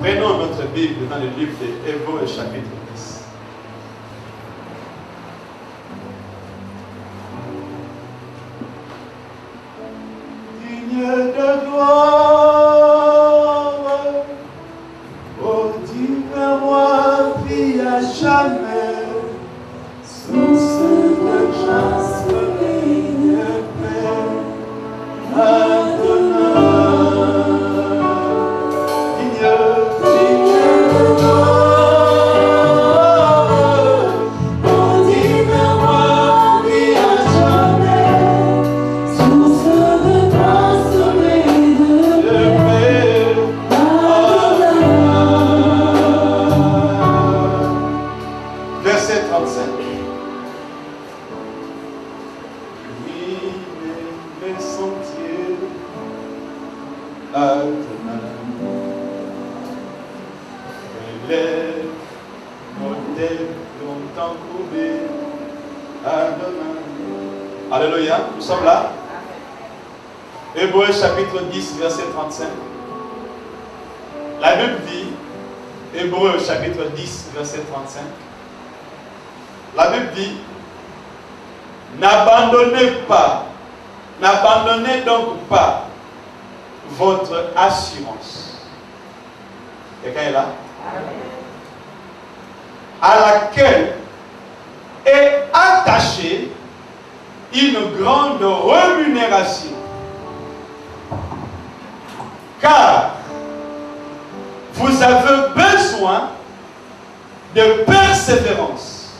Prenons notre Bible dans le livre d'Hébreux, chapitre 10. Digne de gloire, ô divin roi, vie à jamais, source de grâce et de paix, Adonai. Alléluia, nous sommes là. Hébreux chapitre 10, verset 35. La Bible dit, Hébreux chapitre 10, verset 35. La Bible dit, n'abandonnez donc pas votre assurance. Quelqu'un est là? À laquelle est attachée une grande rémunération. Car vous avez besoin de persévérance,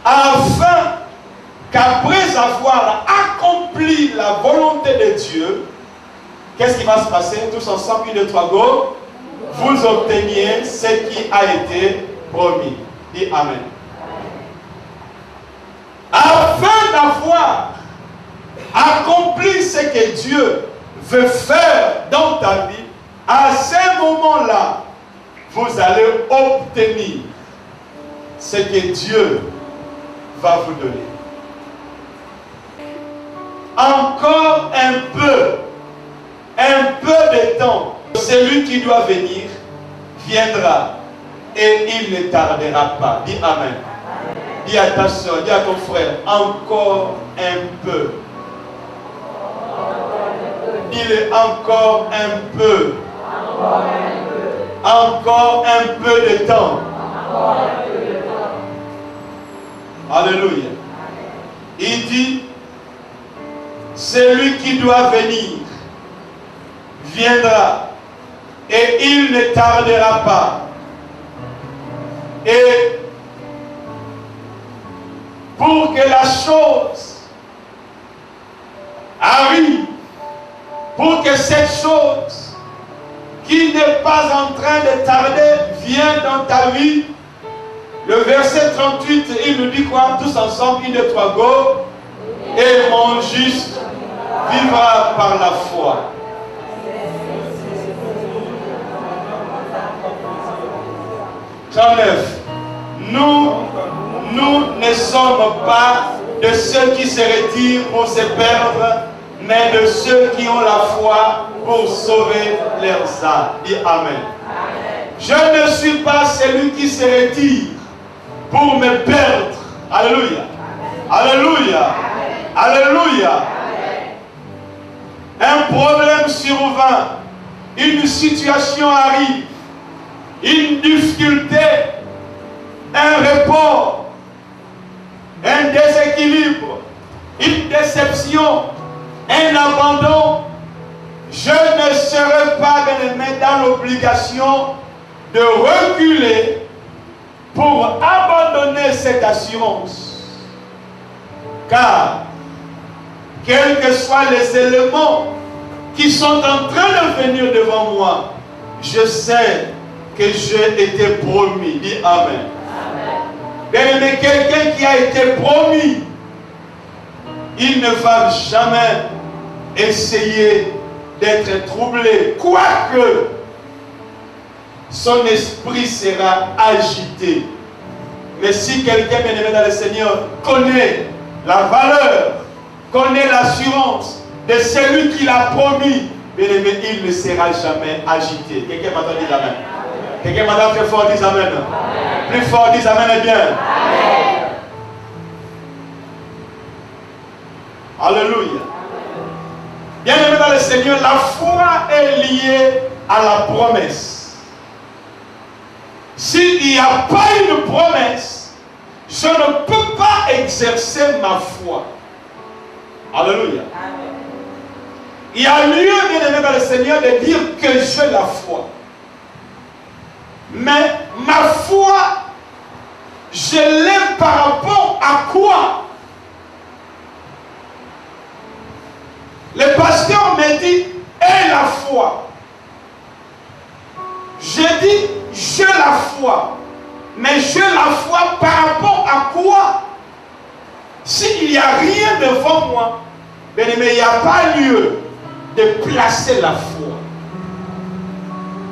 afin qu'après avoir accompli la volonté de Dieu, qu'est-ce qui va se passer? Tous ensemble, 1, 2, 3, go. Vous obteniez ce qui a été promis. Dis Amen. Afin d'avoir accompli ce que Dieu veut faire dans ta vie, à ce moment-là, vous allez obtenir ce que Dieu va vous donner. Encore un peu de temps, celui qui doit venir viendra et il ne tardera pas. Dis Amen. Dis à ta soeur, dis à ton frère, encore un peu. Dis-le encore un peu. Encore un peu de temps. Alléluia. Il dit, celui qui doit venir viendra et il ne tardera pas. Et pour que la chose arrive, pour que cette chose qui n'est pas en train de tarder vienne dans ta vie, le verset 38, il nous dit quoi? Tous ensemble, 1, 2, 3, go. Et mon juste vivra par la foi. Nous ne sommes pas de ceux qui se retirent pour se perdre, mais de ceux qui ont la foi pour sauver leurs âmes. Dis Amen. Je ne suis pas celui qui se retire pour me perdre. Alléluia. Alléluia. Alléluia. Un problème survint, une situation arrive, une difficulté, un report, un déséquilibre, une déception, un abandon. Je ne serai pas, bien-aimé, dans l'obligation de reculer pour abandonner cette assurance. Car, quels que soient les éléments qui sont en train de venir devant moi, je sais que j'ai été promis. Dis Amen. Bien-aimé, quelqu'un qui a été promis, il ne va jamais essayer d'être troublé, quoique son esprit sera agité. Mais si quelqu'un, bien-aimé dans le Seigneur, connaît la valeur, connaît l'assurance de celui qui l'a promis, bien aimé, il ne sera jamais agité. Quelqu'un m'entend dire amen. Quelqu'un m'entend très fort dire amen. Plus fort dire amen et bien. Alléluia. Bien aimé dans le Seigneur, la foi est liée à la promesse. S'il n'y a pas une promesse, je ne peux pas exercer ma foi. Alléluia. Il y a lieu, bien aimé dans le Seigneur, de dire que j'ai la foi. Mais ma foi, je l'ai par rapport à quoi? Le pasteur me dit, aie la foi. Je dis, j'ai la foi. Mais j'ai la foi par rapport à quoi? S'il n'y a rien devant moi, bien aimé, il n'y a pas lieu de placer la foi.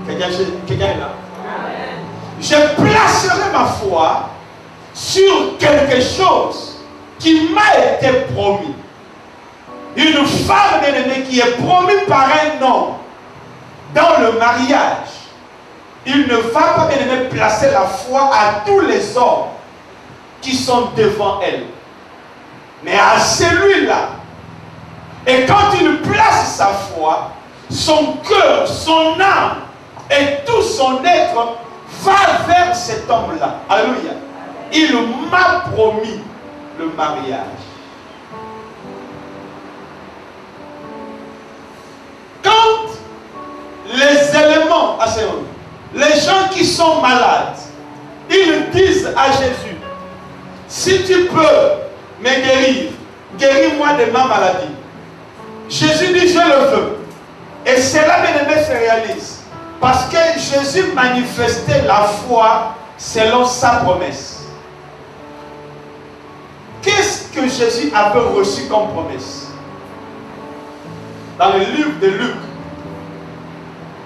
Quelqu'un est là? Amen. Je placerai ma foi sur quelque chose qui m'a été promis. Une femme, bien aimée, qui est promise par un homme dans le mariage, il ne va pas, bien aimé, placer la foi à tous les hommes qui sont devant elle, mais à celui-là. Et quand il place sa foi, son cœur, son âme et tout son être va vers cet homme-là. Alléluia. Il m'a promis le mariage. Quand les éléments, les gens qui sont malades, ils disent à Jésus, si tu peux me guérir, guéris-moi de ma maladie. Jésus dit, je le veux. Et cela, bien aimé, se réalise. Parce que Jésus manifestait la foi selon sa promesse. Qu'est-ce que Jésus avait reçu comme promesse? Dans le livre de Luc,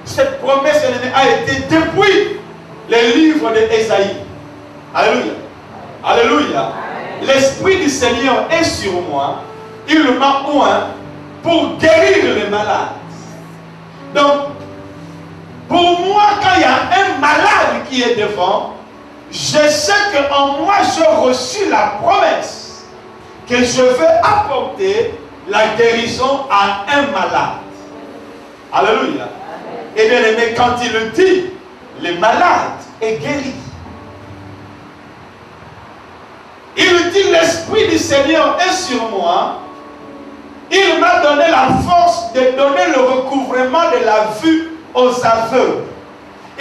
cette promesse a été depuis les livres d'Ésaïe. Alléluia. Alléluia. L'Esprit du Seigneur est sur moi. Il m'a oint pour guérir les malades. Donc, pour moi, quand il y a un malade qui est devant, je sais qu'en moi, j'ai reçu la promesse que je vais apporter la guérison à un malade. Alléluia. Et bien aimé, quand il le dit, le malade est guéri. Il dit, l'Esprit du Seigneur est sur moi. Il m'a donné la force de donner le recouvrement de la vue aux aveugles.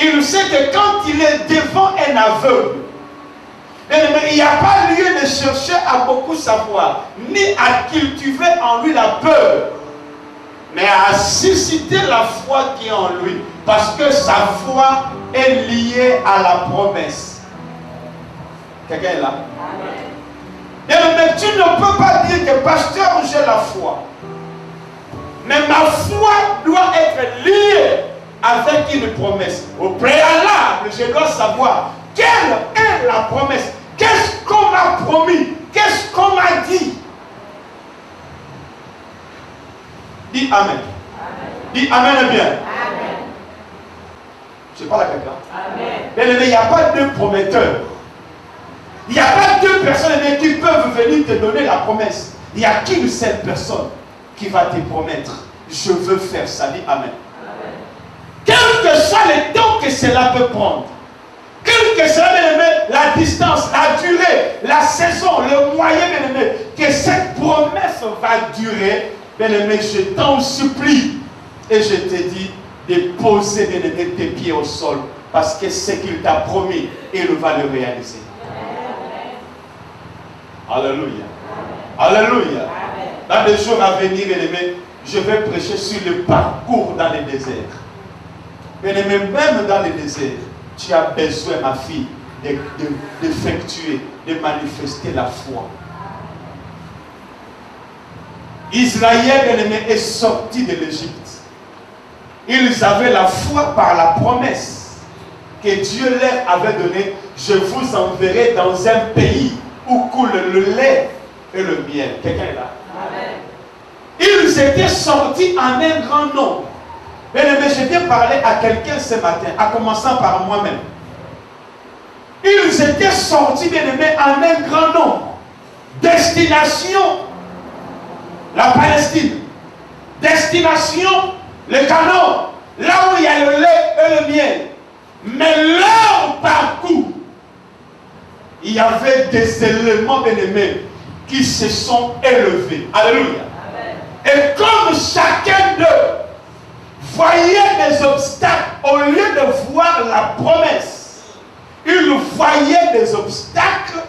Il sait que quand il est devant un aveugle, il n'y a pas lieu de chercher à beaucoup savoir, ni à cultiver en lui la peur, mais à susciter la foi qui est en lui, parce que sa foi est liée à la promesse. Quelqu'un est là? Mais tu ne peux pas dire que pasteur, j'ai la foi. Mais ma foi doit être liée avec une promesse. Au préalable, je dois savoir quelle est la promesse. Qu'est-ce qu'on m'a promis? Qu'est-ce qu'on m'a dit? Dis Amen. Amen. Dis Amen bien. Amen. Je parle à quelqu'un. Amen. Mais il n'y a pas deux prometteurs. Il n'y a pas deux personnes qui peuvent venir te donner la promesse. Il n'y a qu'une seule personne qui va te promettre. Je veux faire ça. Dis Amen. Amen. Quel que soit le temps que cela peut prendre, quel que soit la distance, la durée, la saison, le moyen, que cette promesse va durer, bien-aimé, je t'en supplie et je te dis de poser tes pieds au sol, parce que ce qu'il t'a promis, il va le réaliser. Alléluia. Alléluia. Dans les jours à venir, bien-aimé, je vais prêcher sur le parcours dans le désert. Bien-aimé, même dans le désert, tu as besoin, ma fille, d'effectuer, de manifester la foi. Israël, bien-aimé, est sorti de l'Égypte. Ils avaient la foi par la promesse que Dieu leur avait donnée. Je vous enverrai dans un pays où coule le lait et le miel. Quelqu'un est là? Amen. Ils étaient sortis en un grand nombre. Bien-aimé, je viens parler à quelqu'un ce matin, en commençant par moi-même. Ils étaient sortis, bien-aimés, en un grand nombre. Destination, la Palestine. Destination, le Canaan. Là où il y a le lait et le miel. Mais leur parcours, il y avait des éléments, bien-aimés, qui se sont élevés. Alléluia. Amen. Et comme chacun d'eux voyait des obstacles, au lieu de voir la promesse, ils voyaient des obstacles.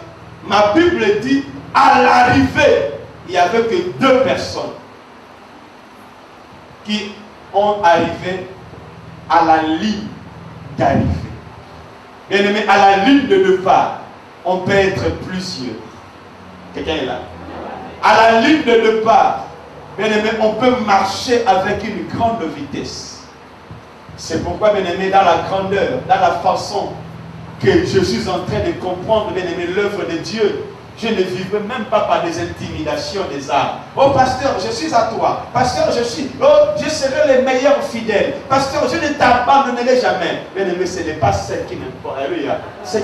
Ma Bible dit, à l'arrivée, il n'y avait que 2 personnes qui ont arrivé à la ligne d'arrivée. Bien aimé, à la ligne de départ, on peut être plusieurs. Quelqu'un est là? À la ligne de départ, bien aimé, on peut marcher avec une grande vitesse. C'est pourquoi, bien aimé, dans la grandeur, dans la façon que je suis en train de comprendre, bien aimé, l'œuvre de Dieu, je ne vivrai même pas par des intimidations des âmes. Oh pasteur, je suis à toi. Pasteur, je serai le meilleur fidèle. Pasteur, je ne t'abandonnerai jamais. Bien aimé, ce n'est pas ce qui m'importe. Ce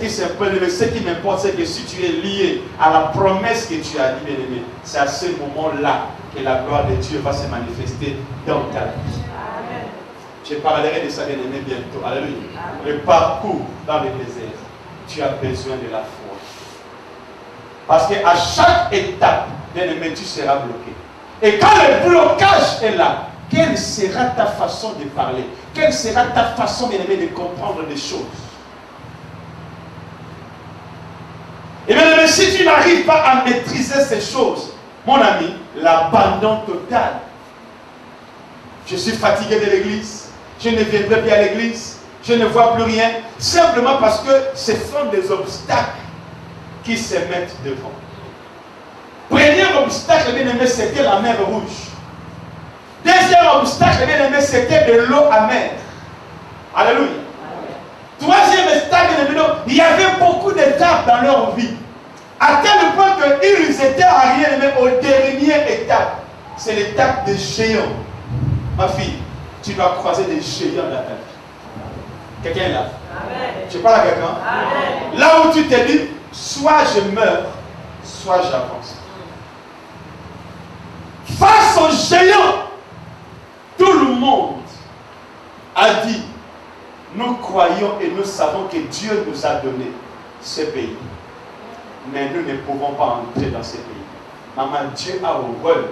qui m'importe, c'est que si tu es lié à la promesse que tu as dit, bien aimé, c'est à ce moment-là que la gloire de Dieu va se manifester dans ta vie. Amen. Je parlerai de ça, bien aimé, bientôt. Alléluia. Le parcours dans le désert, tu as besoin de la foi. Parce qu'à chaque étape, bien aimé, tu seras bloqué. Et quand le blocage est là, quelle sera ta façon de parler? Quelle sera ta façon, bien aimé, de comprendre les choses? Et bien aimé, si tu n'arrives pas à maîtriser ces choses, mon ami, l'abandon total. Je suis fatigué de l'église, je ne viendrai plus à l'église, je ne vois plus rien, simplement parce que ce sont des obstacles qui se mettent devant. Premier obstacle, bien aimé, c'était la mer Rouge. Deuxième obstacle, bien aimé, c'était de l'eau amère. Alléluia. Troisième obstacle, bien aimé, il y avait beaucoup d'étapes dans leur vie. À tel point qu'ils étaient arrivés au dernier étape. C'est l'étape des géants. Ma fille, tu dois croiser des géants dans ta vie. Quelqu'un est là? Amen. Je parle à quelqu'un. Là où tu te dis, soit je meurs, soit j'avance. Face aux géants, tout le monde a dit, nous croyons et nous savons que Dieu nous a donné ce pays. Mais nous ne pouvons pas entrer dans ce pays. Maman, Dieu a horreur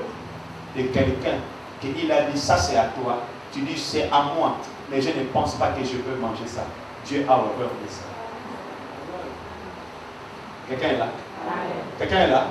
de quelqu'un qu'il a dit, ça c'est à toi. Tu dis, c'est à moi. Mais je ne pense pas que je peux manger ça. Dieu a horreur de ça. Quelqu'un est là? Quelqu'un est là?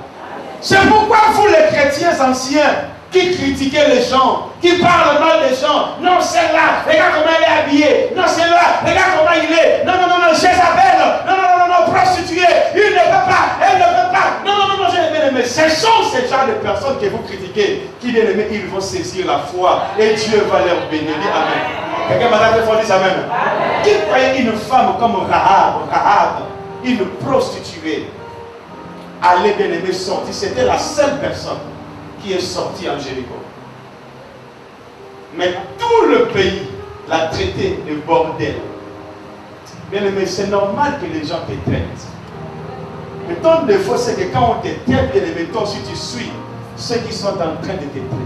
C'est pourquoi vous les chrétiens anciens qui critiquez les gens, qui parlent mal des gens, non c'est là, regarde comment elle est habillée, non c'est là, regarde comment il est, non, Jézabel, non, prostituée, il ne peut pas, elle ne peut pas, non, je bien aimé. Ce sont ces genres de personnes que vous critiquez, qui bien aimé, ils vont saisir la foi et Dieu va leur bénir. Amen. Quelqu'un m'a dit qu'il faut dire Amen. Qui croyait une femme comme Rahab, une prostituée, allait bien aimé sortir, c'était la seule personne qui est sortie en Jéricho. Mais tout le pays l'a traité de bordel. Bien aimé, c'est normal que les gens te traitent. Mais ton défaut, c'est que quand on te traite, bien aimé, toi aussi tu suis ceux qui sont en train de te traiter.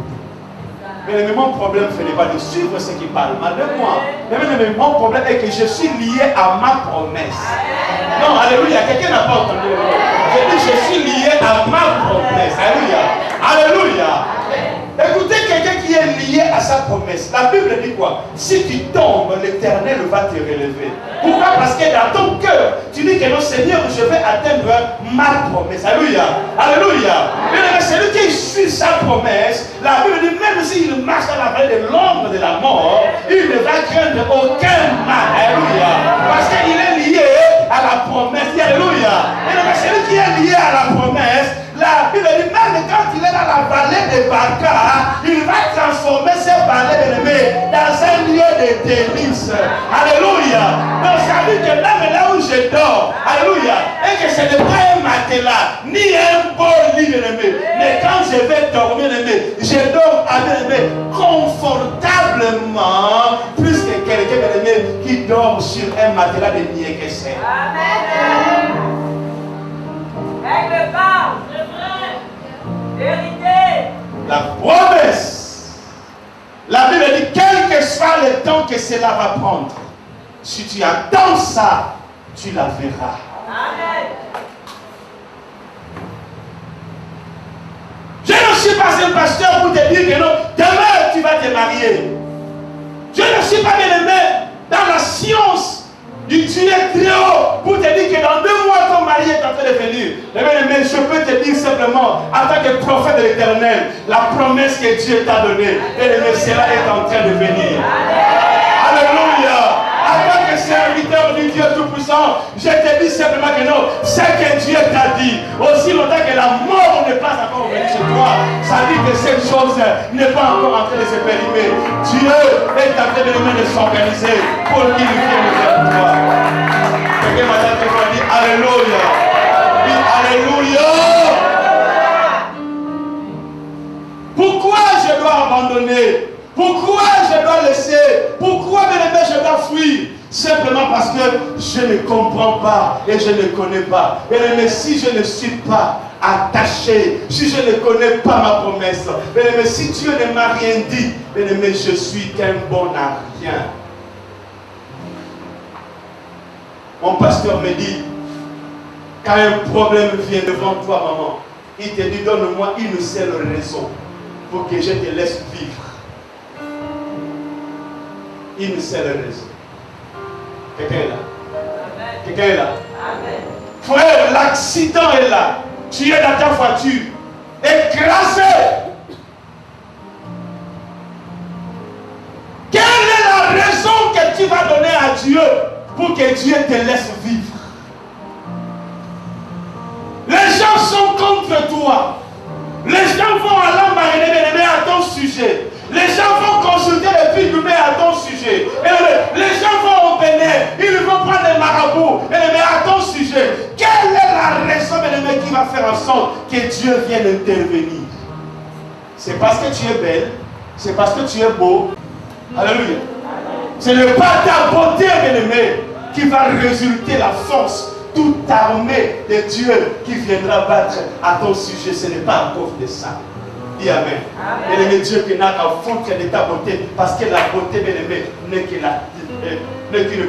Bien aimé, mon problème, ce n'est pas de suivre ceux qui parlent mal de moi. Bien aimé, mon problème est que je suis lié à ma promesse. Non, alléluia, quelqu'un n'a pas entendu. Je dis, je suis lié à ma promesse. Alléluia. Alléluia. Écoutez, quelqu'un qui est lié à sa promesse. La Bible dit quoi? Si tu tombes, l'Éternel va te relever. Pourquoi? Parce que dans ton cœur, tu dis que non, Seigneur, je vais atteindre ma promesse. Alléluia. Alléluia. Mais celui qui suit sa promesse, la Bible dit, même s'il marche dans la vallée de l'ombre de la mort, il ne va craindre aucun mal. Alléluia. Parce qu'il est lié à la promesse. Alléluia. Mais celui qui est lié à la promesse, la Bible dit, même quand il est dans la vallée de Baca, il va transformer ces vallées dans un lieu de délices. Alléluia. Donc ça veut dire que là où je dors, alléluia, et que ce n'est pas un matelas, ni un beau lit, bien-aimé. Mais quand je vais dormir, bien-aimé, je dors, bien-aimé, confortablement, plus que quelqu'un, bien-aimé, qui dort sur un matelas de niékessé. Amen. Avec le corps, c'est vrai. Vérité. La promesse. La Bible dit, quel que soit le temps que cela va prendre, si tu attends ça, tu la verras. Amen. Je ne suis pas un pasteur pour te dire que non, demain tu vas te marier. Je ne suis pas bien-aimé dans la science du Dieu très haut pour te dire que dans 2 mois ton mari est en train de venir. Mais je peux te dire simplement, en tant que prophète de l'Éternel, la promesse que Dieu t'a donnée, et cela est en train de venir. Alléluia. En tant que serviteur du Dieu Tout-Puissant, je te dis simplement que non, c'est que Dieu t'a dit. Aussi longtemps que la mort n'est pas encore venue chez toi, ça dit que cette chose n'est pas encore en train de se périmer. Dieu est en train de s'organiser pour qu'il vienne vers toi. Quelqu'un m'a dit Alléluia. Oui, Alléluia. Pourquoi je dois abandonner? Pourquoi je dois laisser? Pourquoi, bien-aimé, je dois fuir? Simplement parce que je ne comprends pas et je ne connais pas. Bien-aimé, si je ne suis pas attaché, si je ne connais pas ma promesse, bien-aimé, si Dieu ne m'a rien dit, bien-aimé, je suis qu'un bon à rien. Mon pasteur me dit, quand un problème vient devant toi, maman, il te dit, donne-moi une seule raison pour que je te laisse vivre. Une seule raison. Quelqu'un est là? Quelqu'un est là? Amen. Frère, l'accident est là. Tu es dans ta voiture, écrasé. Quelle est la raison que tu vas donner à Dieu pour que Dieu te laisse vivre? Les gens sont contre toi. Les gens vont à l'embarrer à ton sujet. Les gens vont consulter les filles à ton sujet. Et les gens vont au Bénin. Ils vont prendre des marabouts à ton sujet. Quelle est la raison qui va faire en sorte que Dieu vienne intervenir? C'est parce que tu es belle. C'est parce que tu es beau. Alléluia. Ce n'est pas ta beauté, bien-aimé, qui va résulter la force. Toute armée de Dieu qui viendra battre à ton sujet, ce n'est pas à cause de ça. Dis Amen. Bien-aimé, Dieu qui n'a qu'à foutre de ta beauté, parce que la beauté, bien-aimé, n'est qu'une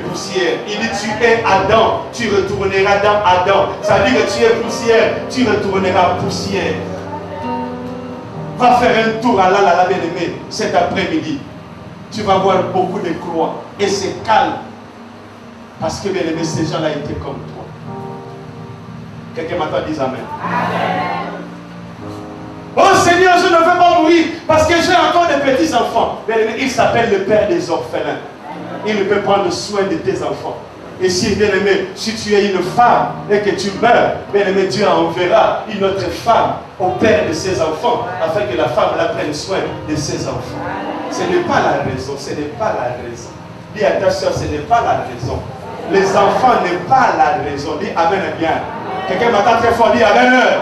poussière. Il dit, tu es Adam, tu retourneras dans Adam. Ça veut dire que tu es poussière, tu retourneras poussière. Va faire un tour à la bien-aimé, cet après-midi. Tu vas voir beaucoup de croix. Et c'est calme. Parce que, bien-aimé, ces gens-là étaient comme toi. Quelqu'un m'entend dire Amen. Amen. Oh Seigneur, je ne veux pas mourir parce que j'ai encore des petits enfants. Bien-aimé, il s'appelle le Père des orphelins. Il peut prendre soin de tes enfants. Et si, bien-aimé, si tu es une femme et que tu meurs, bien-aimé, Dieu enverra une autre femme au père de ses enfants afin que la femme la prenne soin de ses enfants. Ce n'est pas la raison, ce n'est pas la raison. Dis à ta soeur, ce n'est pas la raison. Les enfants n'est pas la raison. Dis Amen bien. Quelqu'un m'attend très fort, dis Amen.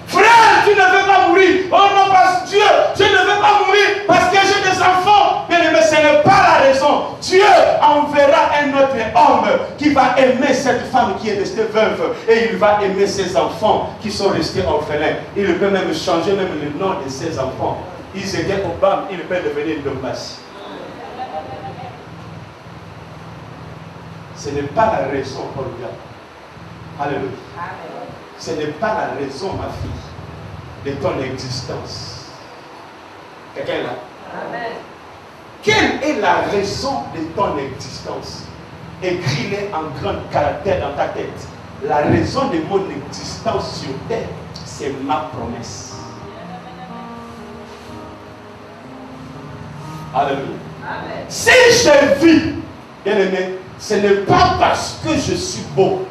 Frère, tu ne veux pas mourir. Oh non, parce que Dieu, je ne veux pas mourir parce que j'ai des enfants. Bien aimé, ce n'est pas la raison. Dieu enverra un autre homme qui va aimer cette femme qui est restée veuve. Et il va aimer ses enfants qui sont restés orphelins. Il peut même changer même le nom de ses enfants. Ils étaient au BAM, il peut devenir Dombassi. Ce n'est pas la raison, Olga. Alléluia. Ce n'est pas la raison, ma fille, de ton existence. Quelqu'un est là? Amen. Quelle est la raison de ton existence? Écris-les en grand caractère dans ta tête. La raison de mon existence sur terre, c'est ma promesse. Alléluia. Amen. Si je vis, bien aimé, ce n'est pas parce que je suis beau.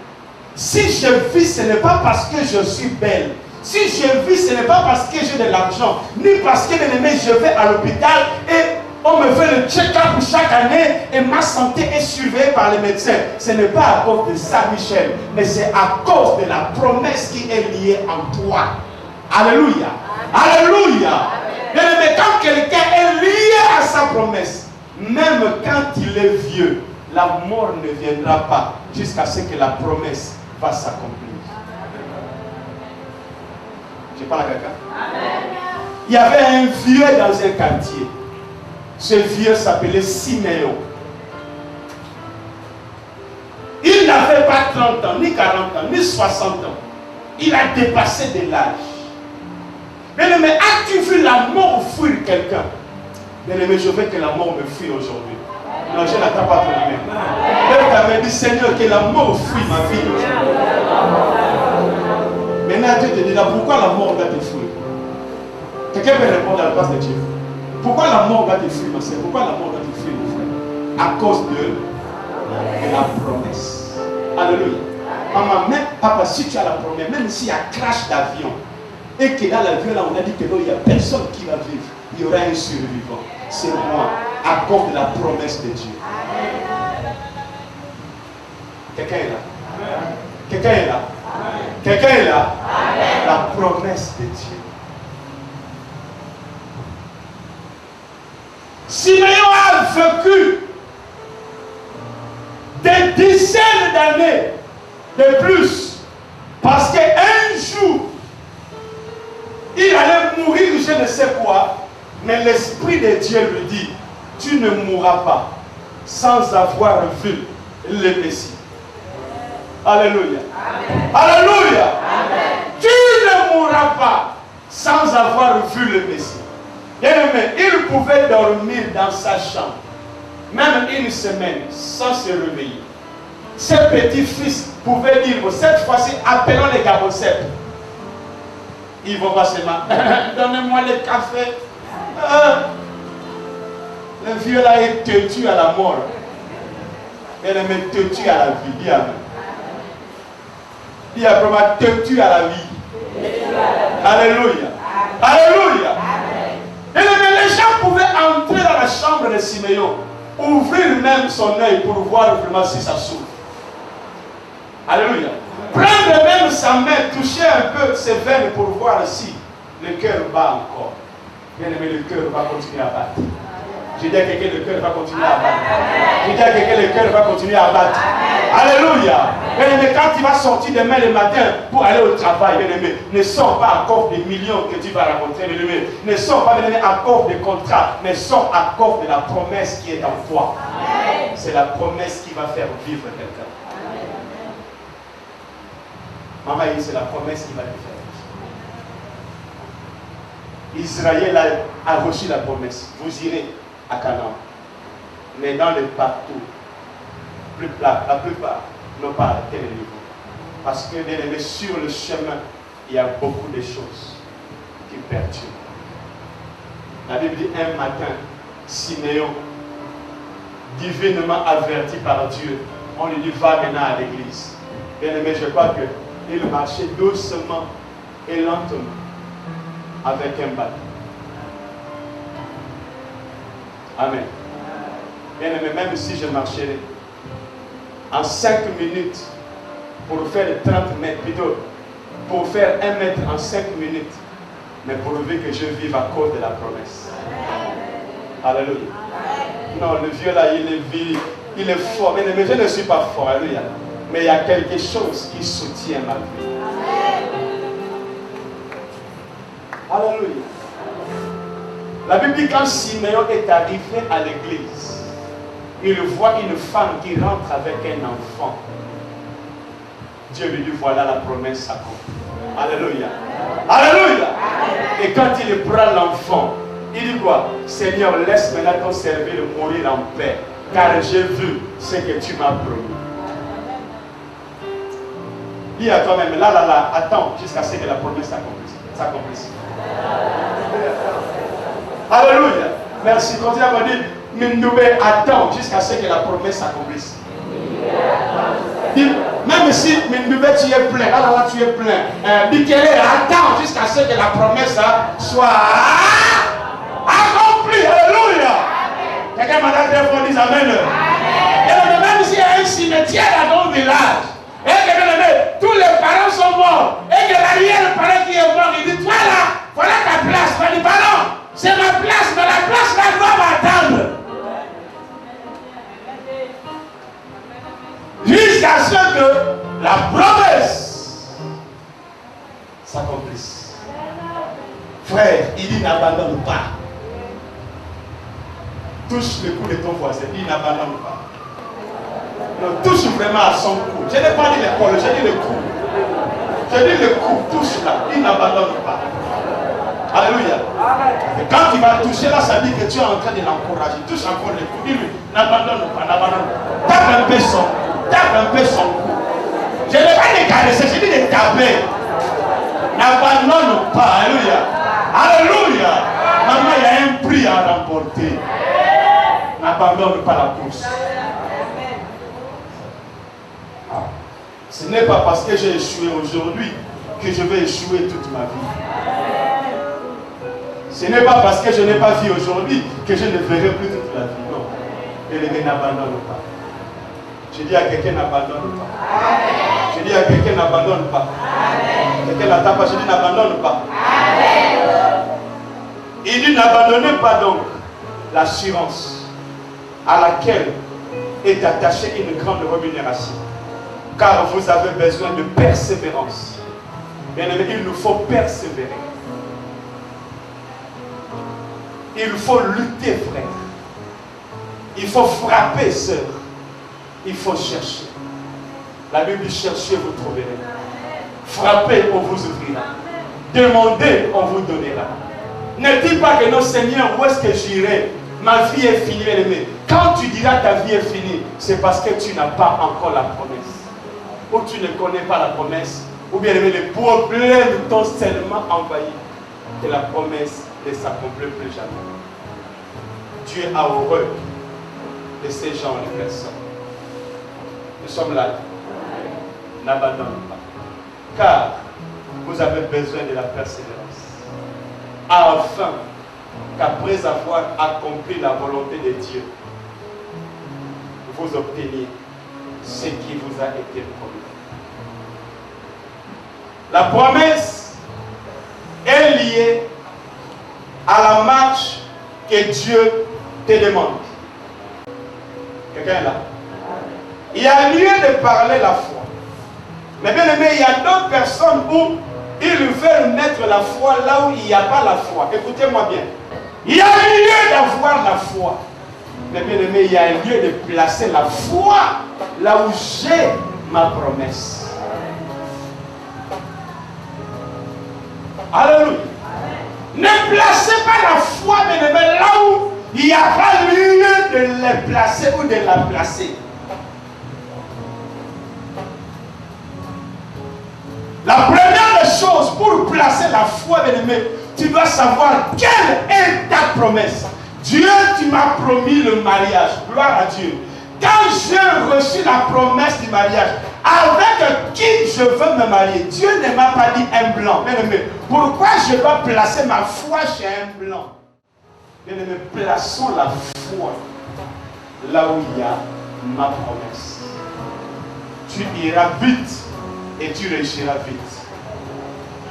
Si je vis, ce n'est pas parce que je suis belle. Si je vis, ce n'est pas parce que j'ai de l'argent. Ni parce que, bien aimé, je vais à l'hôpital et On me fait le check-up chaque année et ma santé est surveillée par les médecins. Ce n'est pas à cause de ça, Michel, mais c'est à cause de la promesse qui est liée en toi. Alléluia. Alléluia. Mais quand quelqu'un est lié à sa promesse, même quand il est vieux, la mort ne viendra pas jusqu'à ce que la promesse va s'accomplir. Je parle à quelqu'un. Il y avait un vieux dans un quartier. Ce vieux s'appelait Siméon. Il n'avait pas 30 ans, ni 40 ans, ni 60 ans. Il a dépassé de l'âge. Bien-aimé, as-tu vu la mort fuir quelqu'un? Bien-aimé, je veux que la mort me fuit aujourd'hui. Non, je n'attends pas ton amen. Lève ta main, dis Seigneur, que la mort fuit ma vie aujourd'hui. Maintenant, Dieu te dit là, pourquoi la mort va te fuir? Quelqu'un peut répondre à la place de Dieu. Pourquoi la mort va te fuir, ma soeur? Pourquoi la mort va te fuir, mon frère? À cause de la promesse. Alléluia. Maman, même papa, si tu as la promesse, même s'il y a crash d'avion, et que dans l'avion, là, on a dit que il n'y a personne qui va vivre, il y aura un survivant. C'est moi, à cause de la promesse de Dieu. Quelqu'un est là? Quelqu'un est là? Quelqu'un est là? La promesse de Dieu. Siméon a vécu des dizaines d'années de plus parce qu'un jour il allait mourir, je ne sais quoi, mais l'Esprit de Dieu lui dit, tu ne mourras pas sans avoir vu le Messie. Alléluia. Amen. Alléluia. Amen. Tu ne mourras pas sans avoir vu le Messie. Bien-aimé, il pouvait dormir dans sa chambre, même une semaine, sans se réveiller. Ses petits-fils pouvaient dire, cette fois-ci, appelons les Gabosèpes. Ils vont pas seulement, donnez-moi le café. Le vieux là est têtu à la mort. Bien-aimé, têtu à la vie. Dis amen. Il y a vraiment têtu à la vie. Alléluia. Alléluia. Et les gens pouvaient entrer dans la chambre de Siméon, ouvrir même son œil pour voir vraiment si ça s'ouvre. Alléluia. Prendre même sa main, toucher un peu ses veines pour voir si le cœur bat encore. Bien aimé, le cœur va continuer à battre. Je dis à quelqu'un, le cœur va continuer à battre. Je dis à quelqu'un, le cœur va continuer à battre. Alléluia. Bien aimé, quand tu vas sortir demain le matin pour aller au travail, bien aimé, ne sors pas encore des millions que tu vas rencontrer, bien aimé. Ne sors pas, bien aimé, à cause des contrats, mais sors à cause de la promesse qui est en toi. C'est la promesse qui va faire vivre quelqu'un. Maman, c'est la promesse qui va le faire. Israël a reçu la promesse. Vous irez à Canaan. Mais dans le partout, plus plat, la plupart n'ont pas atteint le niveau. Parce que bien aimé, sur le chemin, il y a beaucoup de choses qui perturbent. La Bible dit un matin, Siméon, divinement averti par Dieu, on lui dit va maintenant à l'église. Bien aimé, je crois qu'il marchait doucement et lentement avec un bâton. Amen. Bien aimé, même si je marcherais en 5 minutes pour faire 30 mètres, plutôt pour faire 1 mètre en 5 minutes, mais pourvu que je vive à cause de la promesse. Alléluia. Non, le vieux là, il est fort. Mais je ne suis pas fort, alléluia. Mais il y a quelque chose qui soutient ma vie. Alléluia. La Bible dit quand Siméon est arrivé à l'église, il voit une femme qui rentre avec un enfant. Dieu lui dit voilà la promesse s'accomplit. Alléluia. Alléluia. Et quand il prend l'enfant, il dit quoi? Seigneur, laisse maintenant ton serviteur mourir en paix, car j'ai vu ce que tu m'as promis. Dis à toi-même, là, attends jusqu'à ce que la promesse s'accomplisse. Alléluia. Merci. Continue à me dire, Mindoubé, attends jusqu'à ce que la promesse s'accomplisse. Même si Mindoubé, tu es plein, là, tu es plein. Bikele, attends jusqu'à ce que la promesse soit accomplie. Alléluia. Quelqu'un m'a dit très fort, dis Amen. Et même s'il y a un cimetière dans ton village, et que tous les parents sont morts, et que l'arrière-parent qui est mort, il dit, toi là, voilà ta place. Il dit, non, c'est ma place, mais la place là doit m'attendre. Jusqu'à ce que la promesse s'accomplisse. Frère, il dit n'abandonne pas. Touche le cou de ton voisin, il n'abandonne pas. Non, touche vraiment à son cou. Je n'ai pas dit l'épaule, j'ai dit le cou. J'ai dit le cou, touche là, il n'abandonne pas. Alléluia. Et quand il va toucher là, ça dit que tu es en train de l'encourager. Touche encore le cou, dis-lui, n'abandonne pas, n'abandonne pas. Tape un peu son cou. Je n'ai pas de caresser, j'ai dit de taper. N'abandonne pas, alléluia. Alléluia. Maman, il y a un prix à remporter. N'abandonne pas la course. Ce n'est pas parce que j'ai échoué aujourd'hui que je vais échouer toute ma vie. Ce n'est pas parce que je n'ai pas vu aujourd'hui que je ne verrai plus toute la vie. Non. Et n'abandonne pas. Je dis à quelqu'un n'abandonne pas. Je dis à quelqu'un n'abandonne pas. Quelqu'un n'attend pas, je dis n'abandonne pas. Il dit n'abandonnez pas donc l'assurance à laquelle est attachée une grande rémunération. Car vous avez besoin de persévérance. Bien aimé, il nous faut persévérer. Il faut lutter, frère. Il faut frapper, sœur. Il faut chercher. La Bible dit cherchez, vous trouverez. Frappez, on vous ouvrira. Demandez, on vous donnera. Ne dis pas que non, Seigneur, où est-ce que j'irai? Ma vie est finie, bien aimé. Quand tu diras ta vie est finie, c'est parce que tu n'as pas encore la promesse. Ou tu ne connais pas la promesse. Ou bien aimé, les problèmes t'ont tellement envahi que la promesse ne s'accomplit plus jamais. Dieu a horreur de ces gens de personnes. Nous sommes là. N'abandonne pas. Car vous avez besoin de la persévérance. Afin qu'après avoir accompli la volonté de Dieu, vous obteniez ce qui vous a été promis. La promesse est liée à la marche que Dieu te demande. Quelqu'un est là? Il y a lieu de parler la foi. Mais bien aimé, il y a d'autres personnes où ils veulent mettre la foi là où il n'y a pas la foi. Écoutez-moi bien. Il y a lieu d'avoir la foi. Mais bien aimé, il y a un lieu de placer la foi là où j'ai ma promesse. Alléluia. Ne placez pas la foi, bien aimé, là où il n'y a pas lieu de les placer ou de la placer. La première des choses pour placer la foi, bien aimé, tu dois savoir quelle est ta promesse. Dieu, tu m'as promis le mariage. Gloire à Dieu. Quand j'ai reçu la promesse du mariage, avec qui je veux me marier, Dieu ne m'a pas dit un blanc. Bien aimé, pourquoi je dois placer ma foi chez un blanc? Bien aimé, plaçons la foi là où il y a ma promesse. Tu iras vite et tu réussiras vite.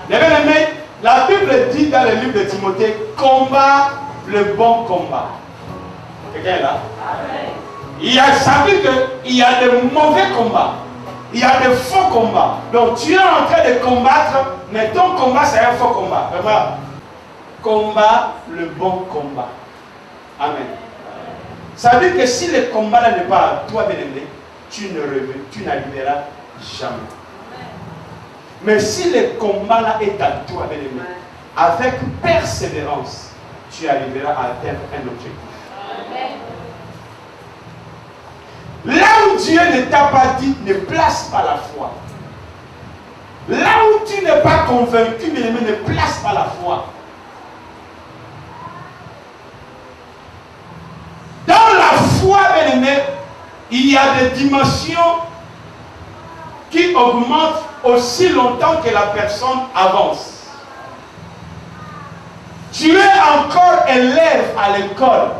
Bien aimé, la Bible dit dans le livre de Timothée, combat le bon combat. Quelqu'un est là? Amen. Ça veut dire qu'il y a de mauvais combats. Il y a de faux combats. Donc tu es en train de combattre, mais ton combat c'est un faux combat. Vraiment. Combat le bon combat. Amen. Ça veut dire que si le combat là n'est pas à toi, bien-aimé, tu n'arriveras jamais. Mais si le combat là est à toi, bien-aimé, avec persévérance, tu arriveras à atteindre un objectif. Amen. Là où Dieu ne t'a pas dit, ne place pas la foi. Là où tu n'es pas convaincu, bien-aimé, ne place pas la foi. Dans la foi, bien-aimé, il y a des dimensions qui augmentent aussi longtemps que la personne avance. Tu es encore élève à l'école.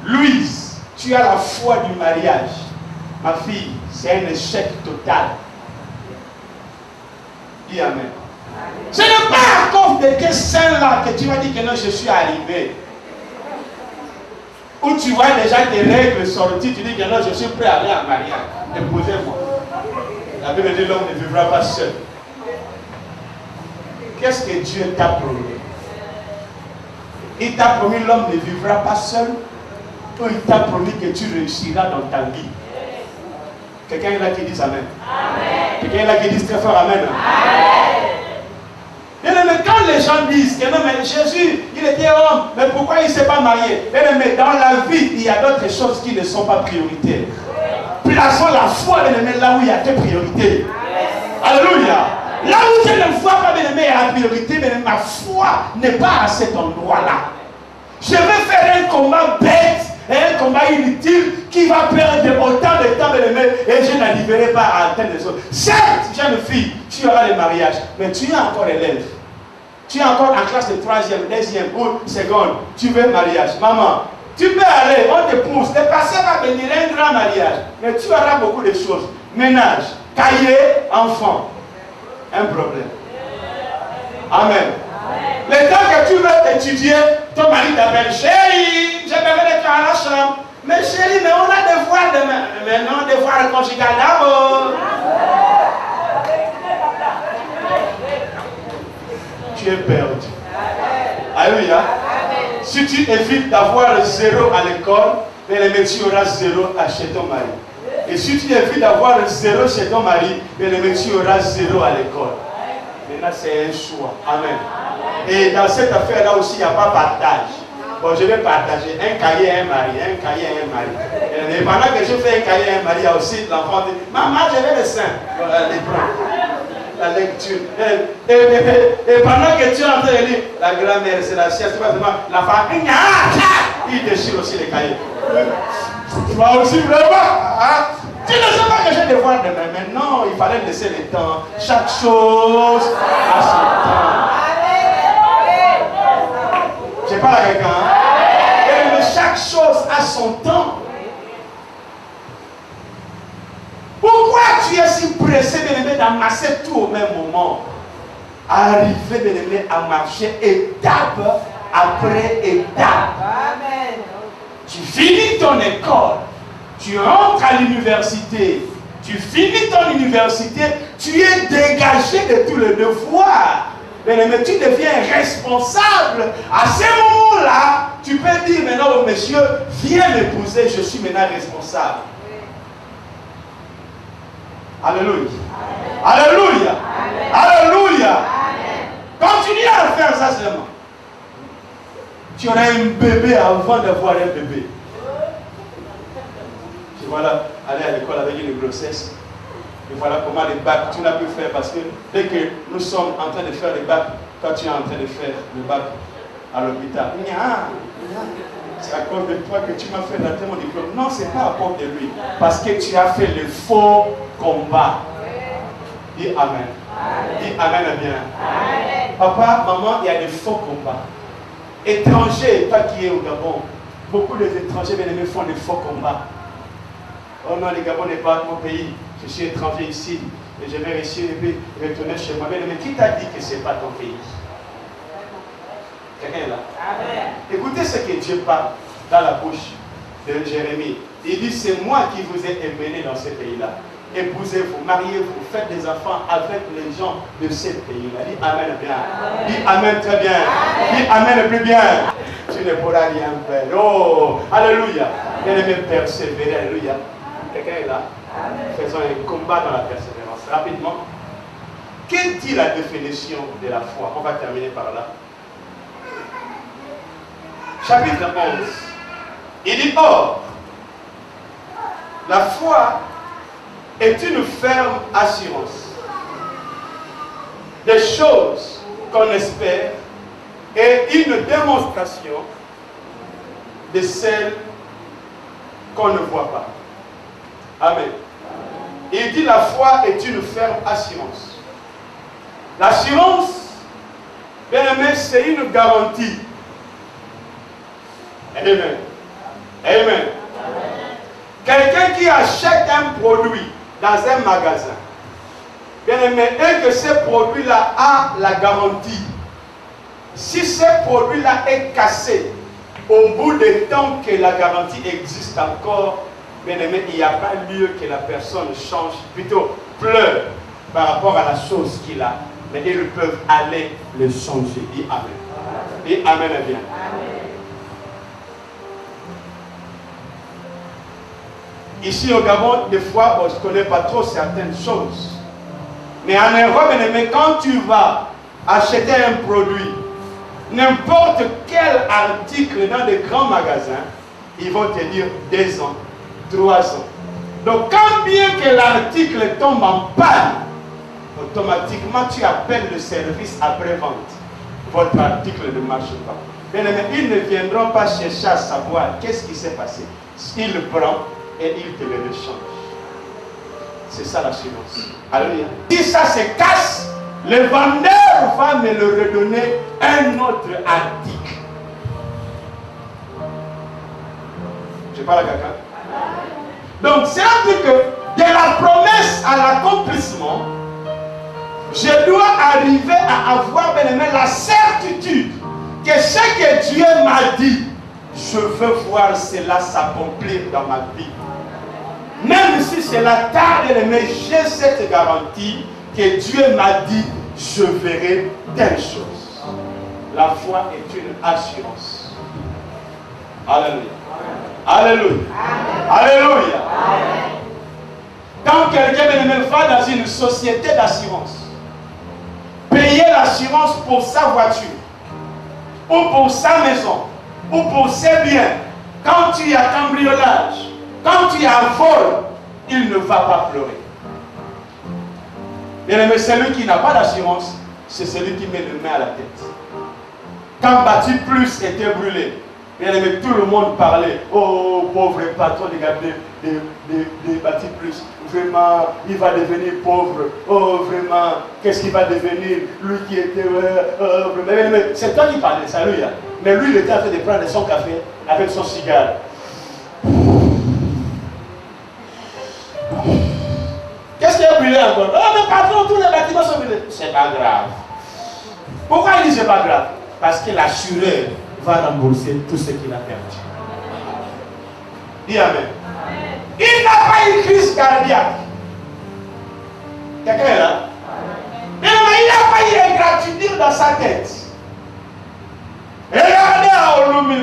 Louise, tu as la foi du mariage. Ma fille, c'est un échec total. Dis Amen. Ce n'est pas à cause de tes seins là que tu vas dire que non, je suis arrivé. Ou tu vois déjà tes règles sorties, tu dis que non, je suis prêt à aller en mariage. Épousez-moi. La Bible dit l'homme ne vivra pas seul. Qu'est-ce que Dieu t'a promis? Il t'a promis l'homme ne vivra pas seul, ou il t'a promis que tu réussiras dans ta vie? Quelqu'un est là qui dit Amen. Quelqu'un est là qui dit très fort Amen. Mais quand les gens disent que non, mais Jésus, il était homme, mais pourquoi il ne s'est pas marié? Mais dans la vie, il y a d'autres choses qui ne sont pas prioritaires. Plaçons la foi, bien-aimé, là où il y a tes priorités. Alléluia. Là où je ne vois pas, bien-aimé, la priorité, mais ma foi n'est pas à cet endroit-là. Je vais faire un combat bête, un combat inutile qui va perdre autant de temps, bien-aimé, et je n'arriverai pas à atteindre les autres. Certes, jeune fille, tu auras le mariage, mais tu es encore élève. Tu es encore en classe de 3e, 2e ou seconde. Tu veux mariage. Maman, tu peux aller, on te pousse. Ne passez pas venir un grand mariage. Mais tu auras beaucoup de choses. Ménage, cahier, enfant. Un problème. Amen. Le temps que tu veux étudier, ton mari t'appelle chérie, j'ai besoin de toi à la chambre. Mais chérie, mais on a des devoirs demain. Mais non, devoirs conjugal d'abord. Tu es perdu. Alléluia. Si tu évites d'avoir 0 à l'école, tu auras 0 chez ton mari. Et si tu évites d'avoir 0 chez ton mari, tu auras 0 à l'école. Maintenant, c'est un choix. Amen. Et dans cette affaire-là aussi, il n'y a pas partage. Bon, je vais partager un cahier et un mari, un cahier et un mari. Et pendant que je fais un cahier et un mari, il y a aussi l'enfant dit, maman, je vais le sein. Les bras. La lecture. Et pendant que tu es en train de lire, la grand-mère, c'est la sieste, la femme, il déchire aussi les cahiers. Tu vas aussi vraiment. Hein? Tu ne sais pas que j'ai devoir demain. Mais non, il fallait laisser le temps. Chaque chose a son temps. Je parle à quelqu'un. Hein? Mais chaque chose a son temps. Pourquoi tu es si pressé, bien-aimé, d'amasser tout au même moment? Arriver, bien-aimé, à marcher étape après étape. Amen. Tu finis ton école, tu rentres à l'université, tu finis ton université, tu es dégagé de tous les devoirs. Bien-aimé, tu deviens responsable. À ce moment-là, tu peux dire maintenant au monsieur, viens m'épouser, je suis maintenant responsable. Alléluia. Amen. Alléluia. Amen. Alléluia. Amen. Continue à faire ça seulement. Tu auras un bébé avant d'avoir un bébé. Tu vois là, aller à l'école avec une grossesse. Et voilà comment les bacs, tu n'as pu faire parce que dès que nous sommes en train de faire les bacs, toi tu es en train de faire le bac à l'hôpital. C'est à cause de toi que tu m'as fait rater mon diplôme. Non, ce n'est pas à cause de lui. Parce que tu as fait le faux combat. Dis Amen. Dis Amen bien. Amen. Papa, maman, il y a des faux combats. Étrangers, toi qui es au Gabon, beaucoup d'étrangers bien-aimés font des faux combats. Oh non, le Gabon n'est pas mon pays. Je suis étranger ici. Et je vais réussir et puis retourner chez moi. Mais qui t'a dit que ce n'est pas ton pays? Quelqu'un est là. Amen. Écoutez ce que Dieu parle dans la bouche de Jérémie. Il dit, c'est moi qui vous ai emmené dans ce pays-là. Épousez-vous, mariez-vous, faites des enfants avec les gens de ce pays-là. Dis Amen bien. Amen. Dis Amen très bien. Amen. Dis Amen plus bien. Tu ne pourras rien faire. Oh, alléluia. Bien-aimé, persévérer. Alléluia. Quelqu'un est là. Amen. Faisons un combat dans la persévérance. Rapidement. Quelle est la définition de la foi? On va terminer par là. Chapitre 11. Il dit, or, la foi est une ferme assurance des choses qu'on espère et une démonstration de celles qu'on ne voit pas. Amen. Il dit, la foi est une ferme assurance. L'assurance, bien aimé, c'est une garantie. Amen. Amen. Quelqu'un qui achète un produit dans un magasin, bien aimé, et que ce produit-là a la garantie. Si ce produit-là est cassé, au bout du temps que la garantie existe encore, bien aimé, il n'y a pas lieu que la personne change, plutôt pleure par rapport à la chose qu'il a. Mais ils peuvent aller le changer. Dis Amen. Dis Amen et bien. Ici au Gabon, des fois, on ne connaît pas trop certaines choses. Mais en Europe, bien aimé, quand tu vas acheter un produit, n'importe quel article dans des grands magasins, ils vont te dire 2 ans, 3 ans. Donc quand bien que l'article tombe en panne, automatiquement tu appelles le service après-vente. Votre article ne marche pas. Bien aimé, ils ne viendront pas chercher à savoir qu'est-ce qui s'est passé. Ils le prennent et ils te le changent. C'est ça l'assurance. Alléluia. Si ça se casse, le vendeur va me le redonner un autre article. Je parle à quelqu'un. Donc, c'est un truc que de la promesse à l'accomplissement, je dois arriver à avoir, bien aimé, la certitude que ce que Dieu m'a dit, je veux voir cela s'accomplir dans ma vie. Même si c'est la tarde, bien aimé, j'ai cette garantie que Dieu m'a dit, je verrai telle chose. La foi est une assurance. Alléluia. Alléluia. Alléluia. Quand quelqu'un, bien aimé, va dans une société d'assurance, payer l'assurance pour sa voiture, ou pour sa maison, ou pour ses biens, quand tu as cambriolage, quand tu as vol, il ne va pas pleurer. Bien aimé, celui qui n'a pas d'assurance, c'est celui qui met le main à la tête. Quand Bâti Plus était brûlé, bien aimé, tout le monde parlait. Oh, pauvre patron de Bâti Plus. Vraiment, il va devenir pauvre. Oh, vraiment, qu'est-ce qu'il va devenir? Lui qui était... vraiment, c'est toi qui parlais, ça lui. Mais lui, il était en train de prendre son café avec son cigare. Qu'est-ce qui a brûlé encore? Oh, mais patron, tous les bâtiments sont brûlés. C'est pas grave. Pourquoi il dit c'est pas grave? Parce que l'assureur va rembourser tout ce qu'il a perdu. Dis Amen. Il n'a pas une crise cardiaque. Quelqu'un est là? Mais il n'a pas eu ingratitude dans sa tête. Regardez à Olumil,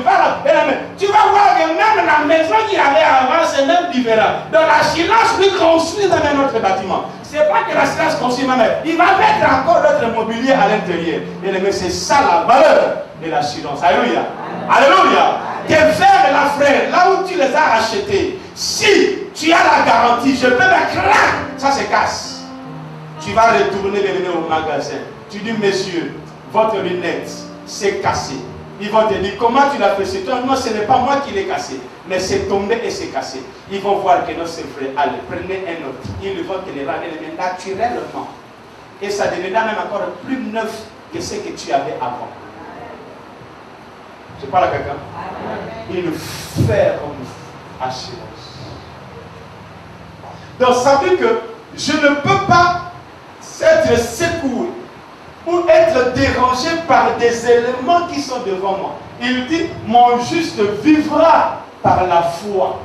tu vas voir que même la maison qu'il avait avant, c'est même différent. Donc la silence lui construit dans un autre bâtiment. Ce n'est pas que la silence construit même. Il va mettre encore d'autres mobilier à l'intérieur. Mais c'est ça la valeur de l'assurance. Alléluia. Alléluia. Tes frères et la frère, là où tu les as achetés, si tu as la garantie, je peux me craquer, ça se casse. Tu vas retourner au magasin. Tu dis, messieurs, votre lunette s'est cassée. Ils vont te dire, comment tu l'as fait? C'est toi? Non, ce n'est pas moi qui l'ai cassé. Mais c'est tombé et c'est cassé. Ils vont voir que non, c'est vrai. Allez, prenez un autre. Ils vont te les ramener naturellement. Et ça deviendra même encore plus neuf que ce que tu avais avant. Je parle à quelqu'un. Une ferme assurance. Donc ça veut dire que je ne peux pas être secoué ou être dérangé par des éléments qui sont devant moi. Il dit, mon juste vivra par la foi.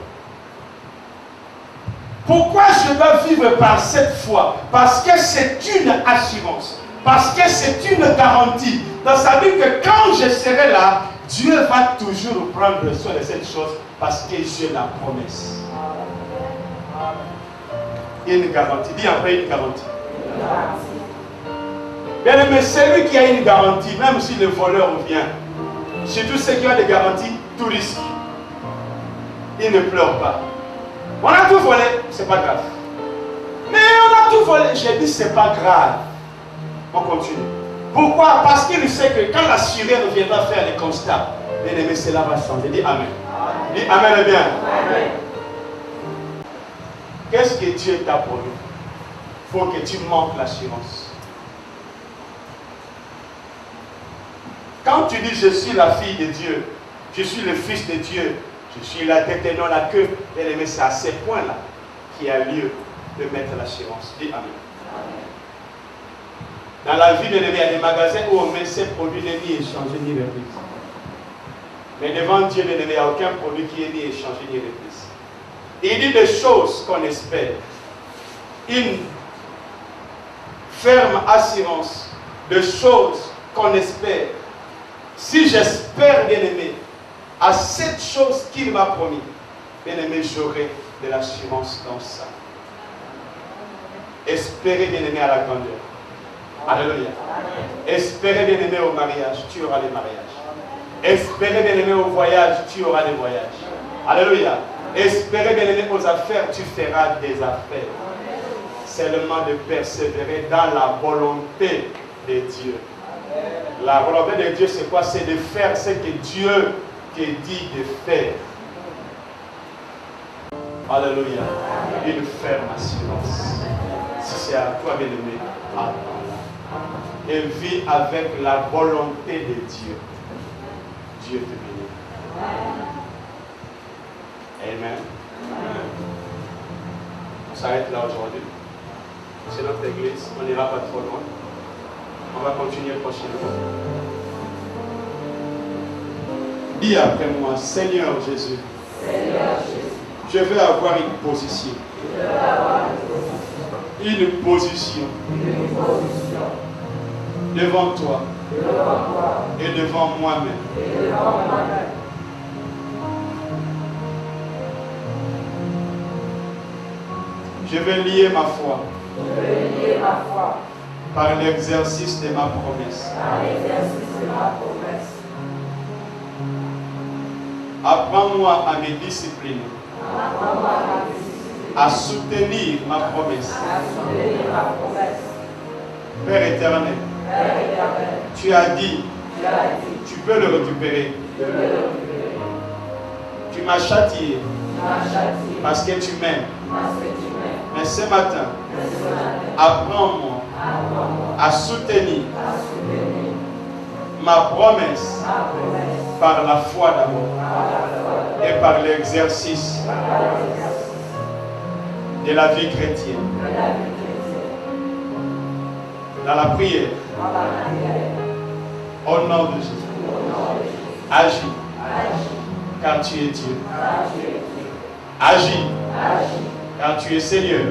Pourquoi je dois vivre par cette foi? Parce que c'est une assurance. Parce que c'est une garantie. Donc ça veut dire que quand je serai là, Dieu va toujours prendre soin de cette chose parce que j'ai la promesse. Il y a une garantie. Dis après une garantie. Bien aimé, celui qui a une garantie, même si le voleur vient, surtout ceux qui ont des garanties, tout risque. Il ne pleure pas. On a tout volé, c'est pas grave. Mais on a tout volé. J'ai dit c'est pas grave. On continue. Pourquoi? Parce qu'il sait que quand l'assureur viendra faire les constats, bien aimé, cela va changer. Dis Amen. Dis Amen et bien. Amen. Qu'est-ce que Dieu t'a promis? Il faut que tu manques l'assurance. Quand tu dis je suis la fille de Dieu, je suis le fils de Dieu, Je suis la tête et non la queue. Bien aimé, c'est à ces points-là qu'il y a lieu de mettre l'assurance. Dis Amen. Dans la vie, bien aimé, il y a des magasins où on met ces produits ni échangés ni repris. Mais devant Dieu, bien aimé, il n'y a aucun produit qui est ni échangé ni repris. Il dit des choses qu'on espère. Une ferme assurance de choses qu'on espère. Si j'espère, bien aimé, à cette chose qu'il m'a promis, bien aimé, j'aurai de l'assurance dans ça. Espérez, bien aimé, à la grandeur. Alléluia. Espérez, bien aimé, au mariage, tu auras les mariages. Espérez, bien aimé, au voyage, tu auras des voyages. Alléluia. Espérez, bien aimé, aux affaires, tu feras des affaires. Seulement de persévérer dans la volonté de Dieu. La volonté de Dieu, c'est quoi? C'est de faire ce que Dieu te dit de faire. Alléluia. Une ferme assurance. Si c'est à toi, bien aimé, attends. Et vis avec la volonté de Dieu. Dieu te bénit. Amen. On s'arrête là aujourd'hui. C'est notre église. On n'ira pas trop loin. On va continuer prochainement. Dis après moi, Seigneur Jésus, je veux avoir une position. Une position devant toi et devant moi-même. Je vais lier ma foi par l'exercice de ma promesse. Apprends-moi à me discipliner, à soutenir ma promesse. Père éternel, tu as dit, tu peux le récupérer. Tu m'as châtié parce que tu m'aimes. Mais ce matin, apprends-moi à soutenir ma promesse par la foi d'abord et par l'exercice de la vie chrétienne. Dans la prière, au nom de Jésus, agis, car tu es Dieu. Agis, car tu es Seigneur.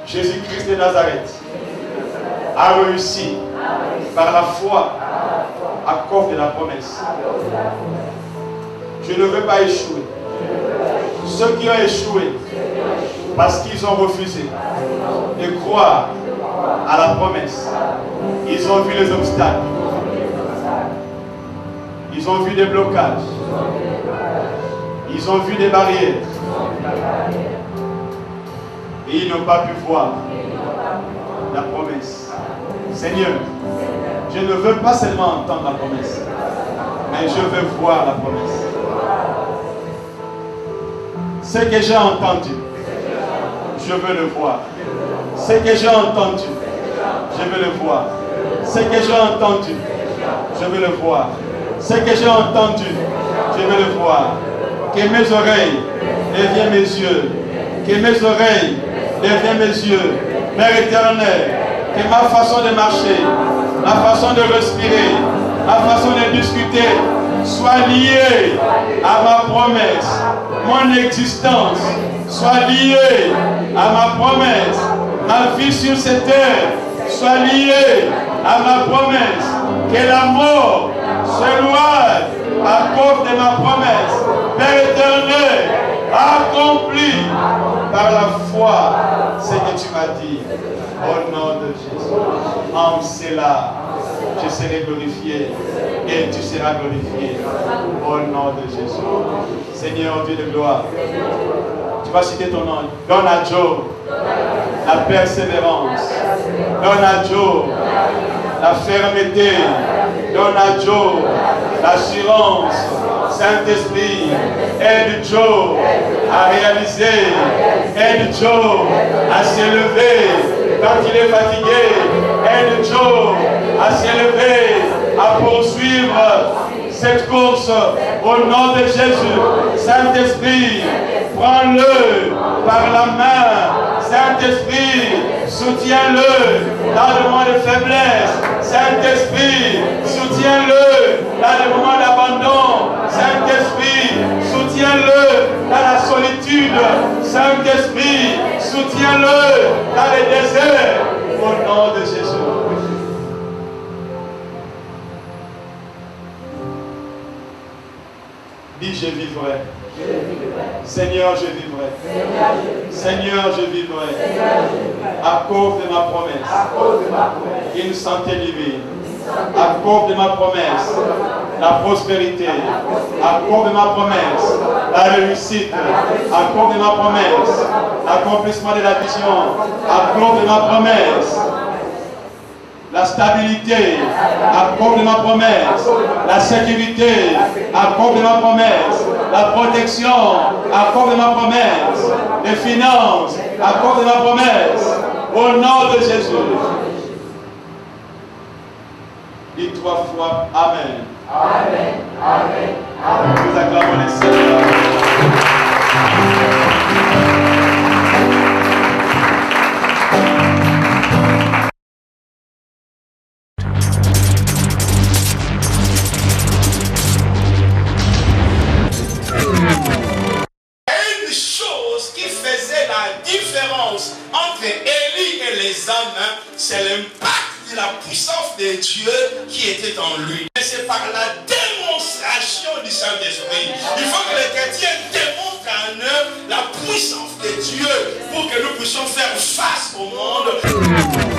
Jésus-Christ de Nazareth a réussi par la foi à cause de la promesse. Je ne veux pas échouer. Ceux qui ont échoué parce qu'ils ont refusé de croire à la promesse, ils ont vu les obstacles, ils ont vu des blocages, ils ont vu des barrières et ils n'ont pas pu voir la promesse. Seigneur, je ne veux pas seulement entendre la promesse, mais je veux voir la promesse. Ce que j'ai entendu, je veux le voir. Ce que j'ai entendu, je veux le voir. Ce que j'ai entendu, je veux le voir. Ce que j'ai entendu, je veux le voir. Que mes oreilles deviennent mes yeux. Que mes oreilles deviennent mes yeux. Père éternel, que ma façon de marcher, ma façon de respirer, ma façon de discuter soit liée à ma promesse. Mon existence soit liée à ma promesse. Ma vie sur cette terre soit liée à ma promesse. Que la mort s'éloigne à cause de ma promesse. Père éternel, accompli par la foi ce que tu m'as dit. Au nom de Jésus. En cela, je serai glorifié et tu seras glorifié. Au nom de Jésus. Seigneur Dieu de gloire, tu vas citer ton nom. Donne à Joe la persévérance. Donne à Joe la fermeté. Donne à Joe l'assurance. Saint-Esprit, aide Joe à réaliser. Aide Joe à s'élever quand il est fatigué. Aide Joe à s'élever, à poursuivre cette course au nom de Jésus. Saint-Esprit, prends-le par la main. Saint-Esprit, soutiens-le dans le moment de faiblesse. Saint-Esprit, soutiens-le dans le moment d'abandon. Saint-Esprit, soutiens-le dans la solitude. Saint-Esprit, soutiens-le dans le désert. Au nom de Jésus. Dis, je vivrai. Seigneur, je vivrai. Seigneur, je vivrai. À cause de ma promesse. Une santé divine. À cause de ma promesse. La prospérité. À cause de ma promesse. La réussite. À cause de ma promesse. L'accomplissement de la vision. À cause de ma promesse. La stabilité, à cause de ma promesse. La sécurité, à cause de ma promesse. La protection, à cause de ma promesse. Les finances, à cause de ma promesse. Au nom de Jésus. Dis 3 fois Amen. Amen. Amen. Amen. Nous acclamons les Seigneurs. Entre Élie et les hommes, c'est l'impact de la puissance de Dieu qui était en lui. Et c'est par la démonstration du Saint-Esprit. Il faut que les chrétiens démontrent en eux la puissance de Dieu pour que nous puissions faire face au monde.